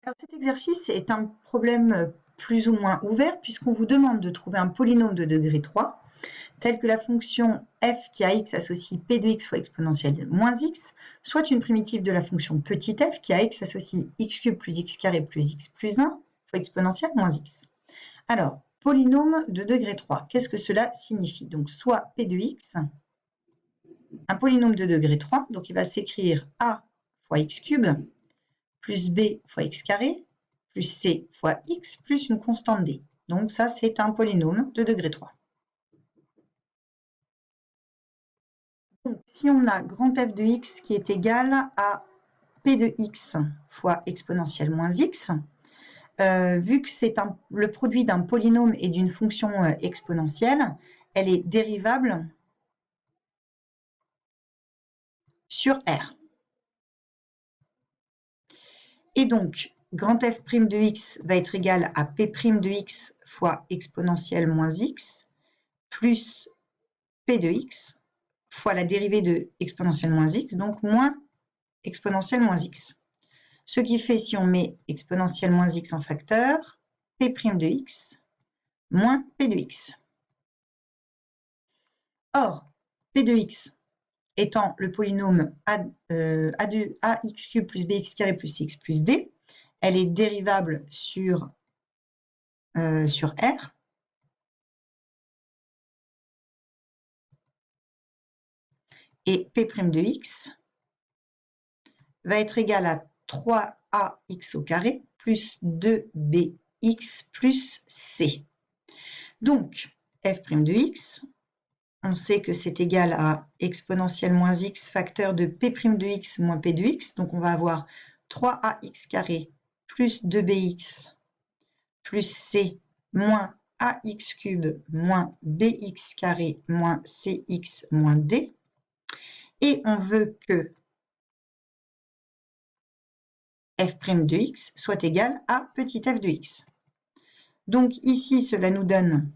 Alors cet exercice est un problème plus ou moins ouvert puisqu'on vous demande de trouver un polynôme de degré 3 tel que la fonction f qui a x associe p de x fois exponentielle moins x, soit une primitive de la fonction petit f qui a x associe x cube plus x carré plus x plus 1 fois exponentielle moins x. Alors, polynôme de degré 3, qu'est-ce que cela signifie? Donc soit p de x, un polynôme de degré 3, donc il va s'écrire a fois x cube plus b fois x carré, plus c fois x, plus une constante d. Donc ça, c'est un polynôme de degré 3. Donc, si on a grand f de x qui est égal à p de x fois exponentielle moins x, vu que c'est le produit d'un polynôme et d'une fonction exponentielle, elle est dérivable sur R. Et donc, grand f' de x va être égal à p' de x fois exponentielle moins x plus p de x fois la dérivée de exponentielle moins x, donc moins exponentielle moins x. Ce qui fait, si on met exponentielle moins x en facteur, p' de x moins p de x. Or, p de x étant le polynôme ax cube plus bx carré plus x plus d, elle est dérivable sur R. Et p' de x va être égal à 3ax au carré plus 2bx plus c. Donc, f' de x, on sait que c'est égal à exponentielle moins x facteur de p' de x moins p de x. Donc, on va avoir 3ax carré plus 2bx plus c moins ax cube moins bx carré moins cx moins d. Et on veut que f' de x soit égal à petit f de x. Donc ici, cela nous donne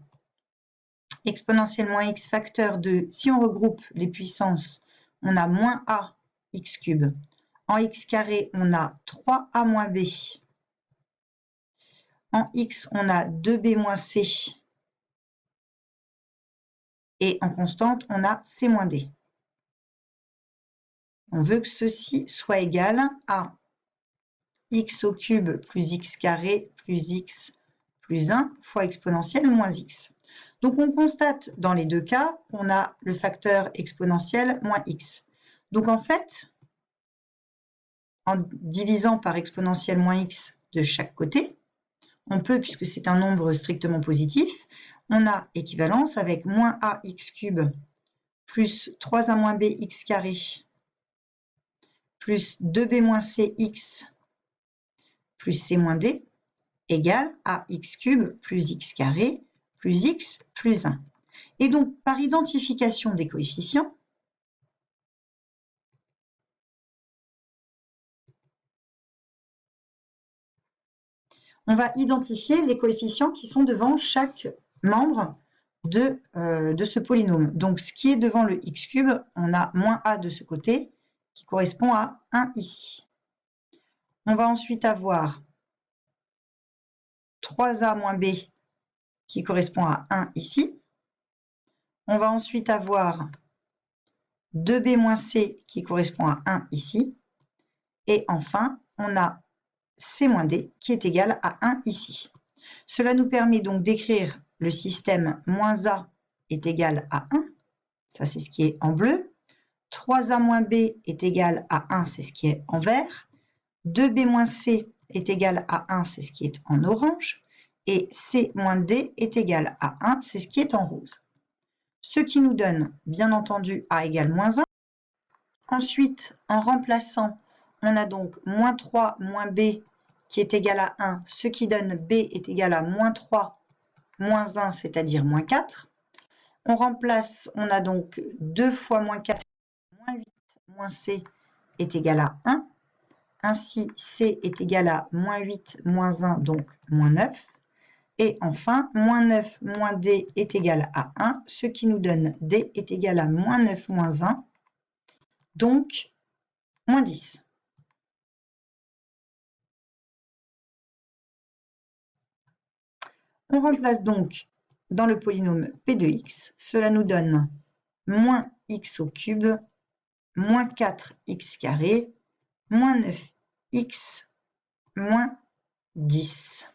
exponentielle moins x facteur de, si on regroupe les puissances, on a moins a x cube. En x carré, on a 3a moins b. En x, on a 2b moins c. Et en constante, on a c moins d. On veut que ceci soit égal à x au cube plus x carré plus x plus 1 fois exponentielle moins x. Donc on constate dans les deux cas qu'on a le facteur exponentiel moins x. Donc en fait, en divisant par exponentielle moins x de chaque côté, on peut, puisque c'est un nombre strictement positif, on a équivalence avec moins ax cube plus 3a moins b x carré plus 2b moins c x plus c moins d égale à x cube plus x carré plus x plus 1. Et donc, par identification des coefficients, on va identifier les coefficients qui sont devant chaque membre de ce polynôme. Donc, ce qui est devant le x cube, on a moins a de ce côté, qui correspond à 1 ici. On va ensuite avoir 3a moins b, qui correspond à 1 ici. On va ensuite avoir 2b moins c, qui correspond à 1 ici. Et enfin, on a c moins d, qui est égal à 1 ici. Cela nous permet donc d'écrire le système moins a est égal à 1. Ça, c'est ce qui est en bleu. 3a moins b est égal à 1, c'est ce qui est en vert. 2b moins c est égal à 1, c'est ce qui est en orange. Et c moins d est égal à 1, c'est ce qui est en rose. Ce qui nous donne, bien entendu, a égale moins 1. Ensuite, en remplaçant, on a donc moins 3 moins b qui est égal à 1, ce qui donne b est égal à moins 3 moins 1, c'est-à-dire moins 4. On remplace, on a donc 2 fois moins 4, moins 8 moins c est égal à 1. Ainsi, c est égal à moins 8 moins 1, donc moins 9. Et enfin, moins 9 moins d est égal à 1, ce qui nous donne d est égal à moins 9 moins 1, donc moins 10. On remplace donc dans le polynôme p de x. Cela nous donne moins x au cube, moins 4x carré, moins 9x, moins 10.